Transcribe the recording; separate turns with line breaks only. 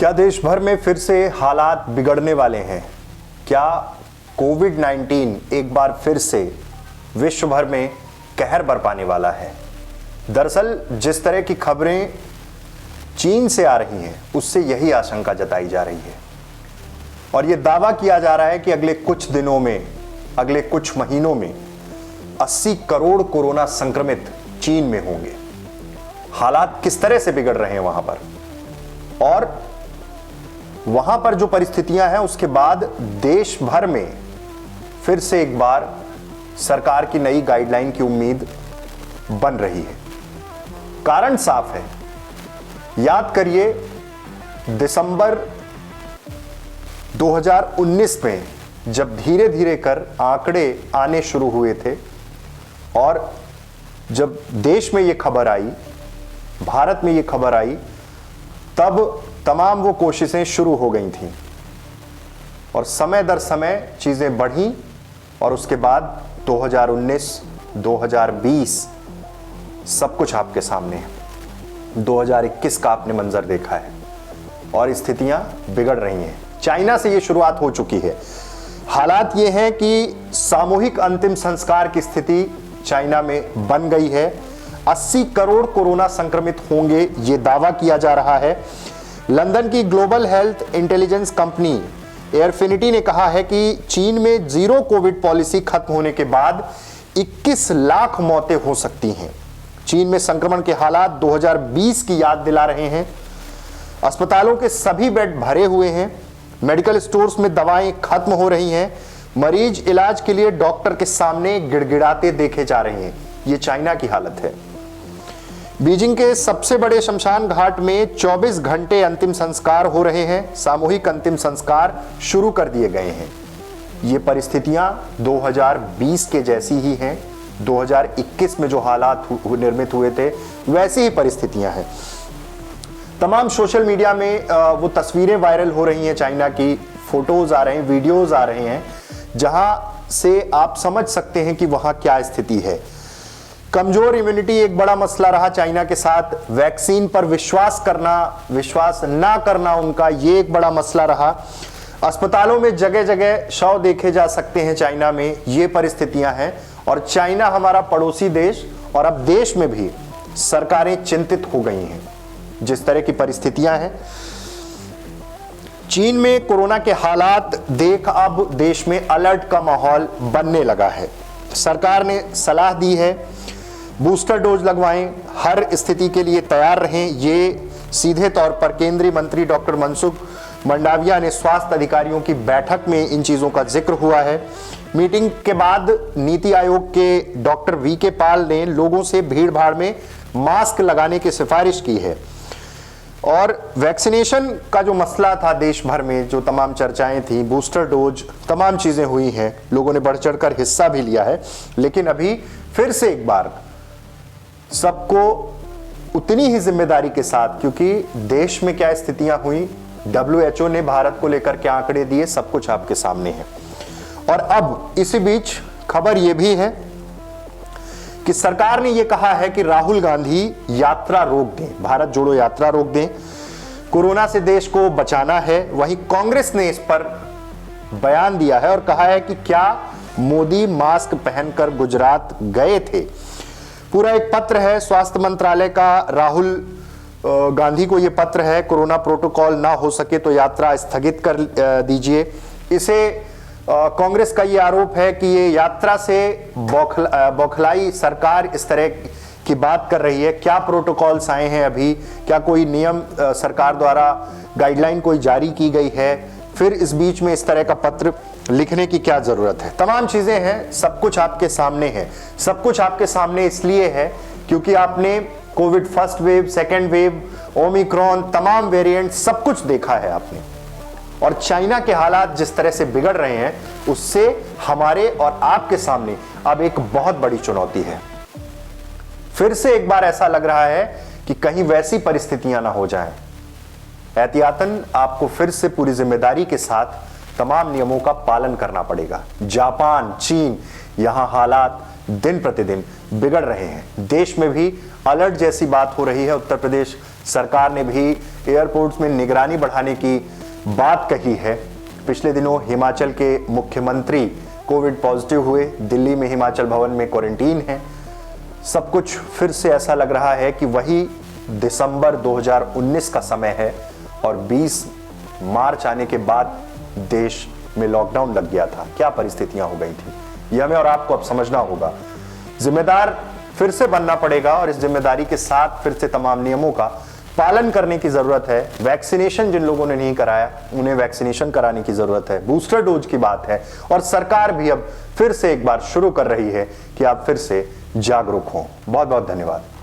क्या देश भर में फिर से हालात बिगड़ने वाले हैं? क्या कोविड-19 एक बार फिर से विश्व भर में कहर बरपाने वाला है? दरअसल जिस तरह की खबरें चीन से आ रही हैं, उससे यही आशंका जताई जा रही है और यह दावा किया जा रहा है कि अगले कुछ दिनों में, अगले कुछ महीनों में 80 करोड़ कोरोना संक्रमित चीन में होंगे। हालात किस तरह से बिगड़ रहे हैं वहां पर और वहां पर जो परिस्थितियां हैं, उसके बाद देश भर में फिर से एक बार सरकार की नई गाइडलाइन की उम्मीद बन रही है। कारण साफ है। याद करिए, दिसंबर 2019 में जब धीरे धीरे कर आंकड़े आने शुरू हुए थे और जब देश में यह खबर आई, भारत में यह खबर आई, तब तमाम वो कोशिशें शुरू हो गई थीं और समय दर समय चीजें बढ़ी और उसके बाद 2019, 2020 सब कुछ आपके सामने है। 2021 का आपने मंजर देखा है और स्थितियां बिगड़ रही हैं। चाइना से ये शुरुआत हो चुकी है। हालात ये हैं कि सामूहिक अंतिम संस्कार की स्थिति चाइना में बन गई है। 80 करोड़ कोरोना संक्रमित होंगे, ये दावा किया जा रहा है। लंदन की global health intelligence company Airfinity ने कहा है कि चीन में जीरो कोविड पॉलिसी खत्म होने के बाद 21 लाख मौतें हो सकती हैं। चीन में संक्रमण के हालात 2020 की याद दिला रहे हैं। अस्पतालों के सभी बेड भरे हुए हैं। मेडिकल स्टोर्स में दवाएं खत्म हो रही हैं। मरीज इलाज के लिए डॉक्टर के सामने गिड़गिड़ाते देखे जा रहे हैं। यह चाइना की हालत है। बीजिंग के सबसे बड़े शमशान घाट में 24 घंटे अंतिम संस्कार हो रहे हैं। सामूहिक अंतिम संस्कार शुरू कर दिए गए हैं। ये परिस्थितियां 2020 के जैसी ही हैं। 2021 में जो हालात निर्मित हुए थे, वैसी ही परिस्थितियां हैं। तमाम सोशल मीडिया में वो तस्वीरें वायरल हो रही हैं, चाइना की फोटोज आ रहे हैं, वीडियोज आ रहे हैं, जहां से आप समझ सकते हैं कि वहां क्या स्थिति है। कमजोर इम्यूनिटी एक बड़ा मसला रहा चाइना के साथ। वैक्सीन पर विश्वास ना करना उनका ये एक बड़ा मसला रहा। अस्पतालों में जगह जगह शव देखे जा सकते हैं चाइना में। ये परिस्थितियां हैं और चाइना हमारा पड़ोसी देश और अब देश में भी सरकारें चिंतित हो गई हैं जिस तरह की परिस्थितियां हैं। चीन में कोरोना के हालात देख अब देश में अलर्ट का माहौल बनने लगा है। सरकार ने सलाह दी है, बूस्टर डोज लगवाएं, हर स्थिति के लिए तैयार रहें। ये सीधे तौर पर केंद्रीय मंत्री डॉक्टर मनसुख मंडाविया ने स्वास्थ्य अधिकारियों की बैठक में इन चीजों का जिक्र हुआ है। मीटिंग के बाद नीति आयोग के डॉक्टर वी.के. पाल ने लोगों से भीड़ भाड़ में मास्क लगाने की सिफारिश की है। और वैक्सीनेशन का जो मसला था देश भर में, जो तमाम चर्चाएं थी, बूस्टर डोज, तमाम चीजें हुई हैं, लोगों ने बढ़ चढ़कर हिस्सा भी लिया है। लेकिन अभी फिर से एक बार सबको उतनी ही जिम्मेदारी के साथ, क्योंकि देश में क्या स्थितियां हुई, WHO ने भारत को लेकर क्या आंकड़े दिए, सब कुछ आपके सामने है। और अब इसी बीच खबर यह भी है कि सरकार ने यह कहा है कि राहुल गांधी यात्रा रोक दें, भारत जोड़ो यात्रा रोक दें। कोरोना से देश को बचाना है। वहीं कांग्रेस ने इस पर बयान दिया है और कहा है कि क्या मोदी मास्क पहनकर गुजरात गए थे। पूरा एक पत्र है स्वास्थ्य मंत्रालय का, राहुल गांधी को यह पत्र है। कोरोना प्रोटोकॉल ना हो सके तो यात्रा स्थगित कर दीजिए। इसे कांग्रेस का यह आरोप है कि ये यात्रा से बौखलाई सरकार इस तरह की बात कर रही है। क्या प्रोटोकॉल्स आए हैं अभी, क्या कोई नियम सरकार द्वारा गाइडलाइन कोई जारी की गई है, फिर इस बीच में इस तरह का पत्र लिखने की क्या जरूरत है। तमाम चीजें हैं, सब कुछ आपके सामने है। सब कुछ आपके सामने इसलिए है क्योंकि आपने Covid first wave, second wave, Omicron, तमाम वेरिएंट, सब कुछ देखा है आपने। और चाइना के हालात जिस तरह से बिगड़ रहे हैं, उससे हमारे और आपके सामने अब एक बहुत बड़ी चुनौती है। फिर से एक बार ऐसा लग रहा है कि कहीं वैसी परिस्थितियां ना हो जाएं। एहतियातन आपको फिर से पूरी जिम्मेदारी के साथ तमाम नियमों का पालन करना पड़ेगा। जापान, चीन, यहां हालात दिन प्रतिदिन बिगड़ रहे हैं। देश में भी अलर्ट जैसी बात हो रही है। उत्तर प्रदेश सरकार ने भी एयरपोर्ट्स में निगरानी बढ़ाने की बात कही है। पिछले दिनों हिमाचल के मुख्यमंत्री कोविड पॉजिटिव हुए, दिल्ली में हिमाचल भवन में क्वारंटीन है। सब कुछ फिर से ऐसा लग रहा है कि वही दिसंबर 2019 का समय है और 20 मार्च आने के बाद देश में लॉकडाउन लग गया था। क्या परिस्थितियां हो गई थी, ये हमें और आपको अब समझना होगा। जिम्मेदार फिर से बनना पड़ेगा और इस जिम्मेदारी के साथ फिर से तमाम नियमों का पालन करने की जरूरत है। वैक्सीनेशन जिन लोगों ने नहीं कराया उन्हें वैक्सीनेशन कराने की जरूरत है। बूस्टर डोज की बात है और सरकार भी अब फिर से एक बार शुरू कर रही है कि आप फिर से जागरूक हों। बहुत बहुत धन्यवाद।